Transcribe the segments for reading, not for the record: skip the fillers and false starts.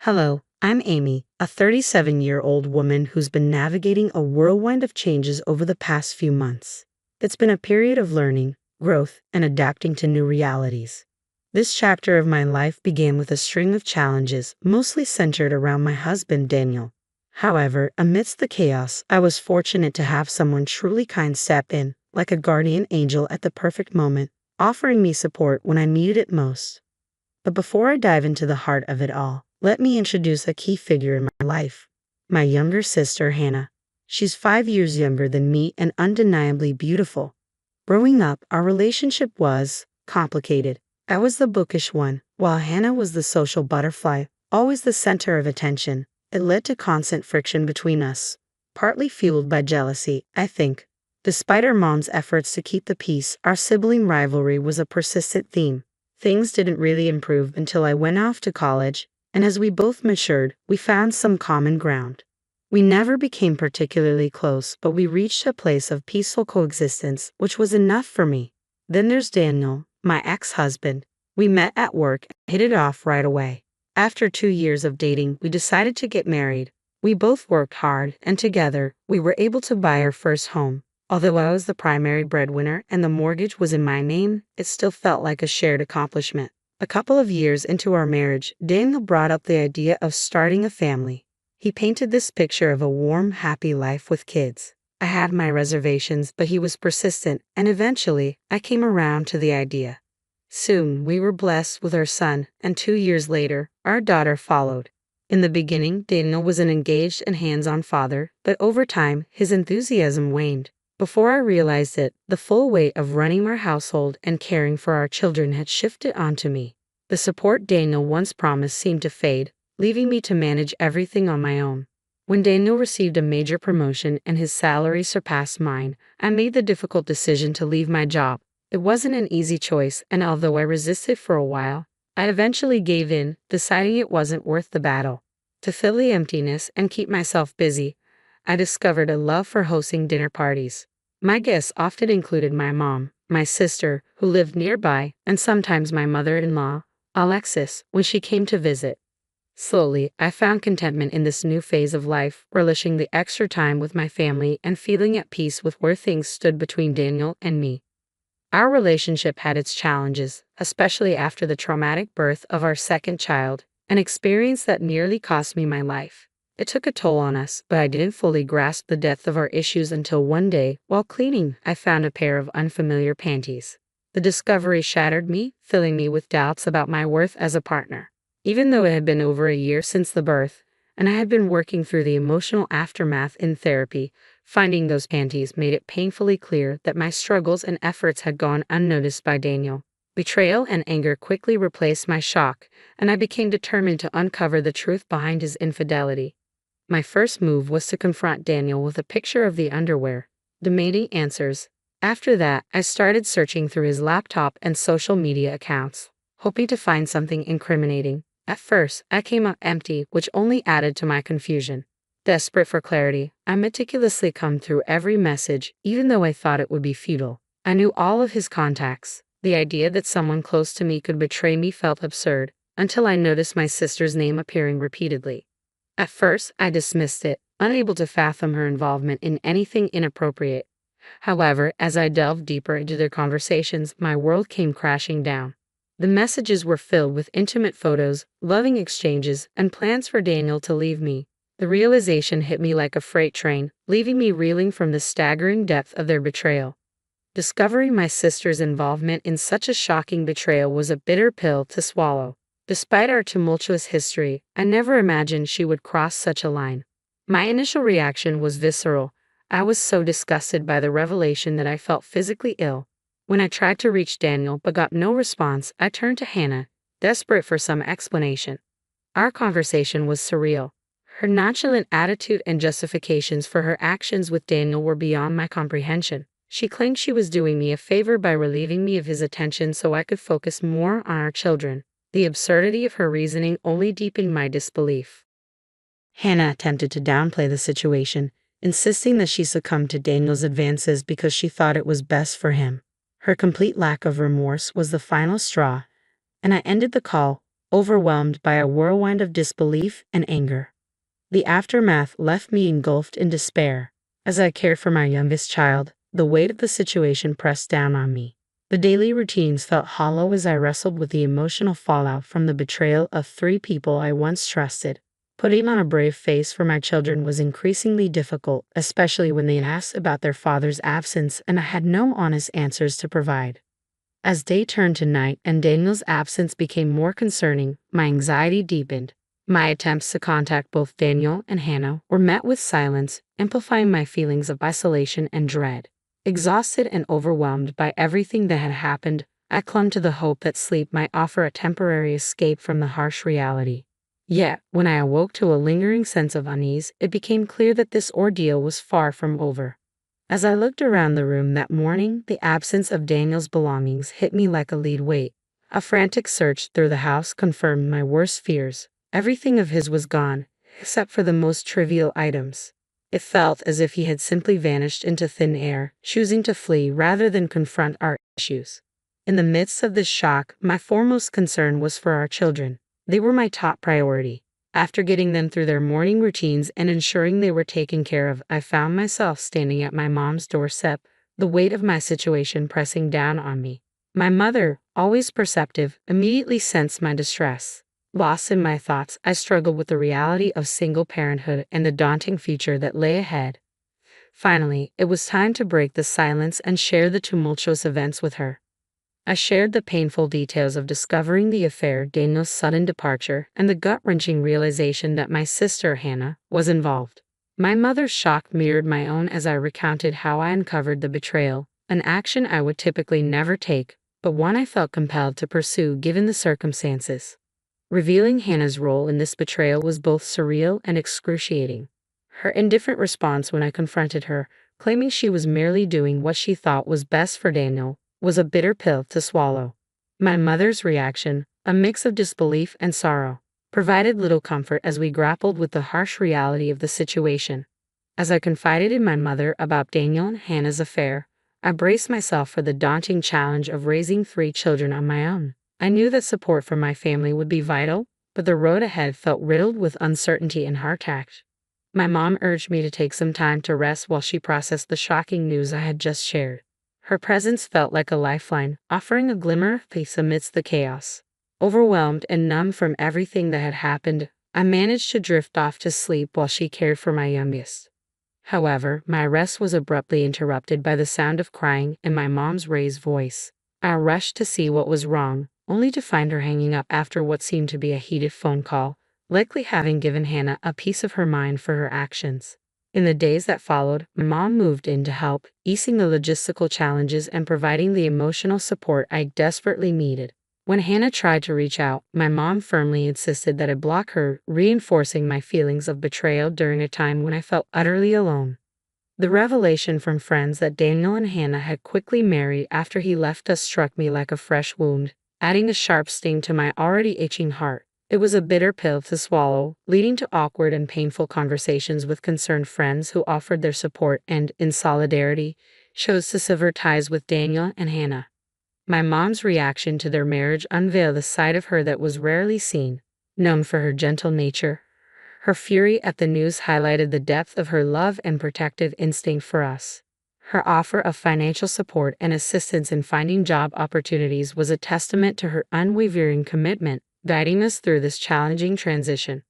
Hello, I'm Amy, a 37-year-old woman who's been navigating a whirlwind of changes over the past few months. It's been a period of learning, growth, and adapting to new realities. This chapter of my life began with a string of challenges, mostly centered around my husband, Daniel. However, amidst the chaos, I was fortunate to have someone truly kind step in, like a guardian angel at the perfect moment, offering me support when I needed it most. But before I dive into the heart of it all, let me introduce a key figure in my life, my younger sister, Hannah. She's 5 years younger than me and undeniably beautiful. Growing up, our relationship was complicated. I was the bookish one, while Hannah was the social butterfly, always the center of attention. It led to constant friction between us, partly fueled by jealousy, I think. Despite our mom's efforts to keep the peace, our sibling rivalry was a persistent theme. Things didn't really improve until I went off to college, and as we both matured, we found some common ground. We never became particularly close, but we reached a place of peaceful coexistence, which was enough for me. Then there's Daniel, my ex-husband. We met at work and hit it off right away. After 2 years of dating, we decided to get married. We both worked hard, and together, we were able to buy our first home. Although I was the primary breadwinner and the mortgage was in my name, it still felt like a shared accomplishment. A couple of years into our marriage, Daniel brought up the idea of starting a family. He painted this picture of a warm, happy life with kids. I had my reservations, but he was persistent, and eventually, I came around to the idea. Soon, we were blessed with our son, and 2 years later, our daughter followed. In the beginning, Daniel was an engaged and hands-on father, but over time, his enthusiasm waned. Before I realized it, the full weight of running our household and caring for our children had shifted onto me. The support Daniel once promised seemed to fade, leaving me to manage everything on my own. When Daniel received a major promotion and his salary surpassed mine, I made the difficult decision to leave my job. It wasn't an easy choice, and although I resisted for a while, I eventually gave in, deciding it wasn't worth the battle. To fill the emptiness and keep myself busy, I discovered a love for hosting dinner parties. My guests often included my mom, my sister, who lived nearby, and sometimes my mother-in-law, Alexis, when she came to visit. Slowly, I found contentment in this new phase of life, relishing the extra time with my family and feeling at peace with where things stood between Daniel and me. Our relationship had its challenges, especially after the traumatic birth of our second child, an experience that nearly cost me my life. It took a toll on us, but I didn't fully grasp the depth of our issues until one day, while cleaning, I found a pair of unfamiliar panties. The discovery shattered me, filling me with doubts about my worth as a partner. Even though it had been over a year since the birth, and I had been working through the emotional aftermath in therapy, finding those panties made it painfully clear that my struggles and efforts had gone unnoticed by Daniel. Betrayal and anger quickly replaced my shock, and I became determined to uncover the truth behind his infidelity. My first move was to confront Daniel with a picture of the underwear, demanding answers. After that, I started searching through his laptop and social media accounts, hoping to find something incriminating. At first, I came up empty, which only added to my confusion. Desperate for clarity, I meticulously combed through every message, even though I thought it would be futile. I knew all of his contacts. The idea that someone close to me could betray me felt absurd, until I noticed my sister's name appearing repeatedly. At first, I dismissed it, unable to fathom her involvement in anything inappropriate. However, as I delved deeper into their conversations, my world came crashing down. The messages were filled with intimate photos, loving exchanges, and plans for Daniel to leave me. The realization hit me like a freight train, leaving me reeling from the staggering depth of their betrayal. Discovering my sister's involvement in such a shocking betrayal was a bitter pill to swallow. Despite our tumultuous history, I never imagined she would cross such a line. My initial reaction was visceral. I was so disgusted by the revelation that I felt physically ill. When I tried to reach Daniel but got no response, I turned to Hannah, desperate for some explanation. Our conversation was surreal. Her nonchalant attitude and justifications for her actions with Daniel were beyond my comprehension. She claimed she was doing me a favor by relieving me of his attention so I could focus more on our children. The absurdity of her reasoning only deepened my disbelief. Hannah attempted to downplay the situation, insisting that she succumbed to Daniel's advances because she thought it was best for him. Her complete lack of remorse was the final straw, and I ended the call, overwhelmed by a whirlwind of disbelief and anger. The aftermath left me engulfed in despair. As I cared for my youngest child, the weight of the situation pressed down on me. The daily routines felt hollow as I wrestled with the emotional fallout from the betrayal of three people I once trusted. Putting on a brave face for my children was increasingly difficult, especially when they asked about their father's absence and I had no honest answers to provide. As day turned to night and Daniel's absence became more concerning, my anxiety deepened. My attempts to contact both Daniel and Hannah were met with silence, amplifying my feelings of isolation and dread. Exhausted and overwhelmed by everything that had happened, I clung to the hope that sleep might offer a temporary escape from the harsh reality. Yet, when I awoke to a lingering sense of unease, it became clear that this ordeal was far from over. As I looked around the room that morning, the absence of Daniel's belongings hit me like a lead weight. A frantic search through the house confirmed my worst fears. Everything of his was gone, except for the most trivial items. It felt as if he had simply vanished into thin air, choosing to flee rather than confront our issues. In the midst of this shock, my foremost concern was for our children. They were my top priority. After getting them through their morning routines and ensuring they were taken care of, I found myself standing at my mom's doorstep, the weight of my situation pressing down on me. My mother, always perceptive, immediately sensed my distress. Lost in my thoughts, I struggled with the reality of single parenthood and the daunting future that lay ahead. Finally, it was time to break the silence and share the tumultuous events with her. I shared the painful details of discovering the affair, Daniel's sudden departure, and the gut-wrenching realization that my sister, Hannah, was involved. My mother's shock mirrored my own as I recounted how I uncovered the betrayal, an action I would typically never take, but one I felt compelled to pursue given the circumstances. Revealing Hannah's role in this betrayal was both surreal and excruciating. Her indifferent response when I confronted her, claiming she was merely doing what she thought was best for Daniel, was a bitter pill to swallow. My mother's reaction, a mix of disbelief and sorrow, provided little comfort as we grappled with the harsh reality of the situation. As I confided in my mother about Daniel and Hannah's affair, I braced myself for the daunting challenge of raising three children on my own. I knew that support from my family would be vital, but the road ahead felt riddled with uncertainty and heartache. My mom urged me to take some time to rest while she processed the shocking news I had just shared. Her presence felt like a lifeline, offering a glimmer of peace amidst the chaos. Overwhelmed and numb from everything that had happened, I managed to drift off to sleep while she cared for my youngest. However, my rest was abruptly interrupted by the sound of crying and my mom's raised voice. I rushed to see what was wrong, only to find her hanging up after what seemed to be a heated phone call, likely having given Hannah a piece of her mind for her actions. In the days that followed, my mom moved in to help, easing the logistical challenges and providing the emotional support I desperately needed. When Hannah tried to reach out, my mom firmly insisted that I block her, reinforcing my feelings of betrayal during a time when I felt utterly alone. The revelation from friends that Daniel and Hannah had quickly married after he left us struck me like a fresh wound, adding a sharp sting to my already itching heart. It was a bitter pill to swallow, leading to awkward and painful conversations with concerned friends who offered their support and, in solidarity, chose to sever ties with Daniel and Hannah. My mom's reaction to their marriage unveiled a side of her that was rarely seen. Known for her gentle nature, her fury at the news highlighted the depth of her love and protective instinct for us. Her offer of financial support and assistance in finding job opportunities was a testament to her unwavering commitment, guiding us through this challenging transition.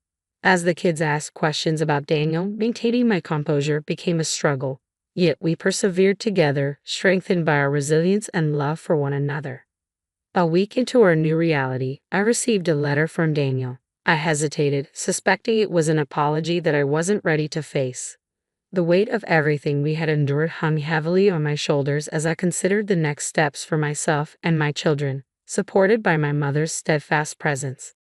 As the kids asked questions about Daniel, maintaining my composure became a struggle. Yet we persevered together, strengthened by our resilience and love for one another. A week into our new reality, I received a letter from Daniel. I hesitated, suspecting it was an apology that I wasn't ready to face. The weight of everything we had endured hung heavily on my shoulders as I considered the next steps for myself and my children, supported by my mother's steadfast presence.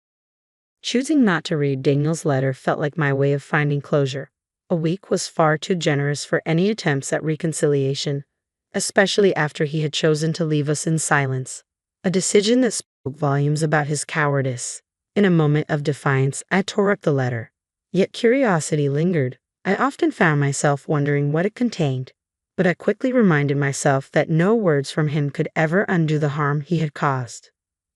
Choosing not to read Daniel's letter felt like my way of finding closure. A week was far too generous for any attempts at reconciliation, especially after he had chosen to leave us in silence, a decision that spoke volumes about his cowardice. In a moment of defiance, I tore up the letter. Yet curiosity lingered. I often found myself wondering what it contained, but I quickly reminded myself that no words from him could ever undo the harm he had caused.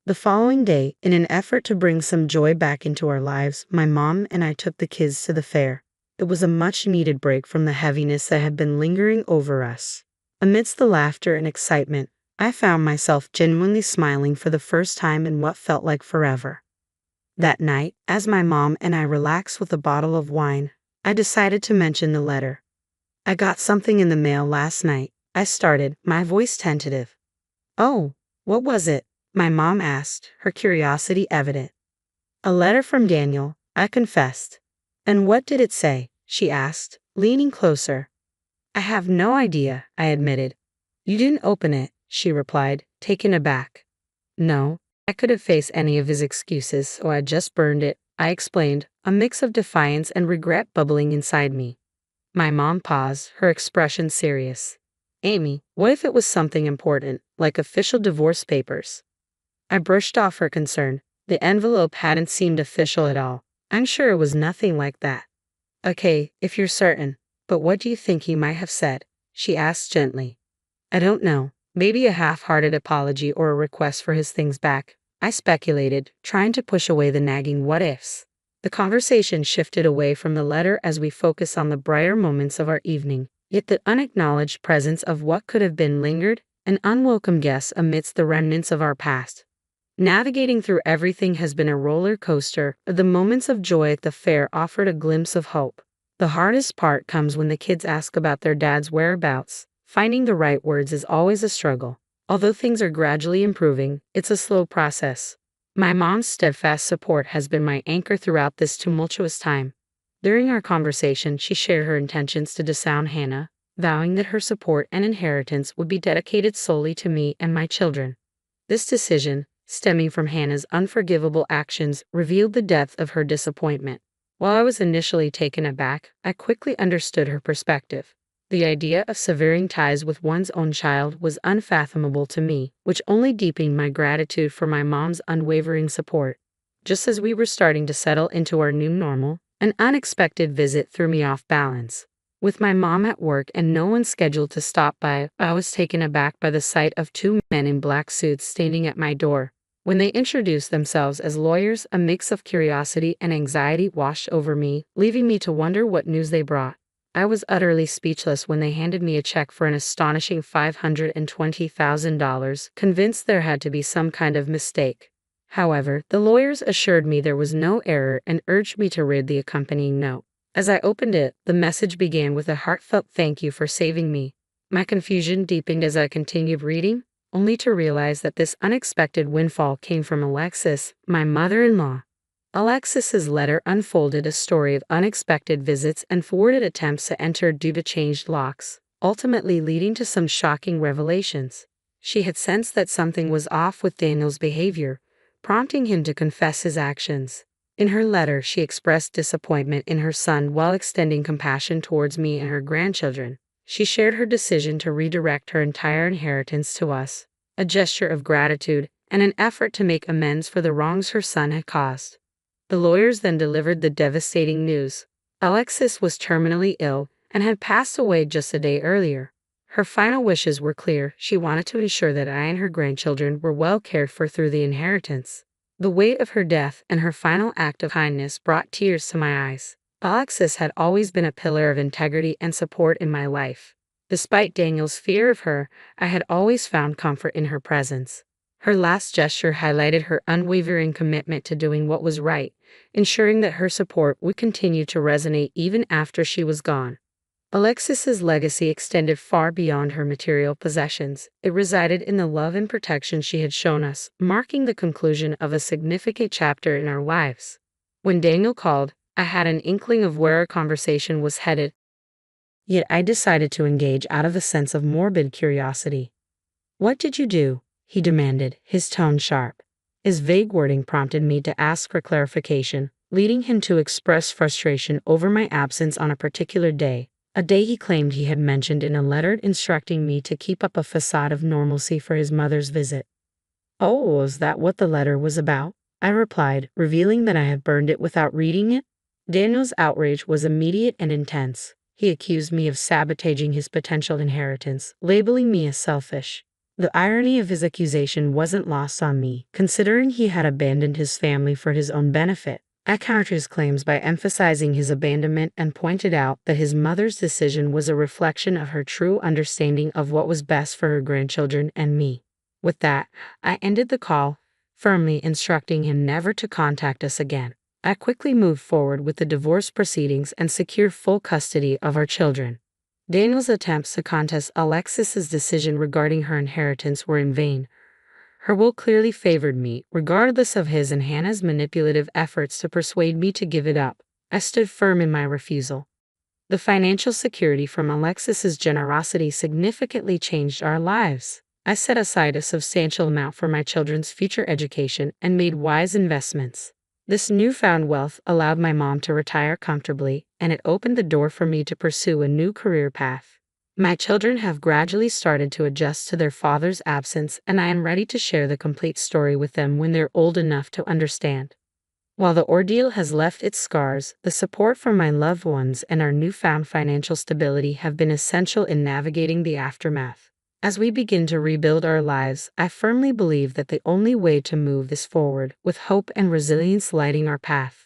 The following day, in an effort to bring some joy back into our lives, my mom and I took the kids to the fair. It was a much-needed break from the heaviness that had been lingering over us. Amidst the laughter and excitement, I found myself genuinely smiling for the first time in what felt like forever. That night, as my mom and I relaxed with a bottle of wine, I decided to mention the letter. "I got something in the mail last night," I started, my voice tentative. "Oh, what was it?" my mom asked, her curiosity evident. "A letter from Daniel," I confessed. "And what did it say?" she asked, leaning closer. "I have no idea," I admitted. "You didn't open it," she replied, taken aback. "No, I could have faced any of his excuses, so I just burned it," I explained, a mix of defiance and regret bubbling inside me. My mom paused, her expression serious. "Amy, what if it was something important, like official divorce papers?" I brushed off her concern. The envelope hadn't seemed official at all. "I'm sure it was nothing like that." "Okay, if you're certain. But what do you think he might have said?" she asked gently. "I don't know. Maybe a half-hearted apology or a request for his things back," I speculated, trying to push away the nagging what-ifs. The conversation shifted away from the letter as we focused on the brighter moments of our evening, yet the unacknowledged presence of what could have been lingered, an unwelcome guest amidst the remnants of our past. Navigating through everything has been a roller coaster. The moments of joy at the fair offered a glimpse of hope. The hardest part comes when the kids ask about their dad's whereabouts. Finding the right words is always a struggle. Although things are gradually improving, it's a slow process. My mom's steadfast support has been my anchor throughout this tumultuous time. During our conversation, she shared her intentions to disown Hannah, vowing that her support and inheritance would be dedicated solely to me and my children. This decision, stemming from Hannah's unforgivable actions, revealed the depth of her disappointment. While I was initially taken aback, I quickly understood her perspective. The idea of severing ties with one's own child was unfathomable to me, which only deepened my gratitude for my mom's unwavering support. Just as we were starting to settle into our new normal, an unexpected visit threw me off balance. With my mom at work and no one scheduled to stop by, I was taken aback by the sight of two men in black suits standing at my door. When they introduced themselves as lawyers, a mix of curiosity and anxiety washed over me, leaving me to wonder what news they brought. I was utterly speechless when they handed me a check for an astonishing $520,000, convinced there had to be some kind of mistake. However, the lawyers assured me there was no error and urged me to read the accompanying note. As I opened it, the message began with a heartfelt "Thank you for saving me." My confusion deepened as I continued reading, only to realize that this unexpected windfall came from Alexis, my mother-in-law. Alexis's letter unfolded a story of unexpected visits and thwarted attempts to enter due to changed locks, ultimately leading to some shocking revelations. She had sensed that something was off with Daniel's behavior, prompting him to confess his actions. In her letter, she expressed disappointment in her son while extending compassion towards me and her grandchildren. She shared her decision to redirect her entire inheritance to us, a gesture of gratitude and an effort to make amends for the wrongs her son had caused. The lawyers then delivered the devastating news. Alexis was terminally ill and had passed away just a day earlier. Her final wishes were clear. She wanted to ensure that I and her grandchildren were well cared for through the inheritance. The weight of her death and her final act of kindness brought tears to my eyes. Alexis had always been a pillar of integrity and support in my life. Despite Daniel's fear of her, I had always found comfort in her presence. Her last gesture highlighted her unwavering commitment to doing what was right, ensuring that her support would continue to resonate even after she was gone. Alexis's legacy extended far beyond her material possessions. It resided in the love and protection she had shown us, marking the conclusion of a significant chapter in our lives. When Daniel called, I had an inkling of where our conversation was headed, yet I decided to engage out of a sense of morbid curiosity. "What did you do?" he demanded, his tone sharp. His vague wording prompted me to ask for clarification, leading him to express frustration over my absence on a particular day. A day he claimed he had mentioned in a letter instructing me to keep up a facade of normalcy for his mother's visit. "Oh, is that what the letter was about?" I replied, revealing that I had burned it without reading it. Daniel's outrage was immediate and intense. He accused me of sabotaging his potential inheritance, labeling me as selfish. The irony of his accusation wasn't lost on me, considering he had abandoned his family for his own benefit. I countered his claims by emphasizing his abandonment and pointed out that his mother's decision was a reflection of her true understanding of what was best for her grandchildren and me. With that, I ended the call, firmly instructing him never to contact us again. I quickly moved forward with the divorce proceedings and secured full custody of our children. Daniel's attempts to contest Alexis's decision regarding her inheritance were in vain. Her will clearly favored me, regardless of his and Hannah's manipulative efforts to persuade me to give it up. I stood firm in my refusal. The financial security from Alexis's generosity significantly changed our lives. I set aside a substantial amount for my children's future education and made wise investments. This newfound wealth allowed my mom to retire comfortably, and it opened the door for me to pursue a new career path. My children have gradually started to adjust to their father's absence, and I am ready to share the complete story with them when they're old enough to understand. While the ordeal has left its scars, the support from my loved ones and our newfound financial stability have been essential in navigating the aftermath. As we begin to rebuild our lives, I firmly believe that the only way to move is forward, with hope and resilience lighting our path.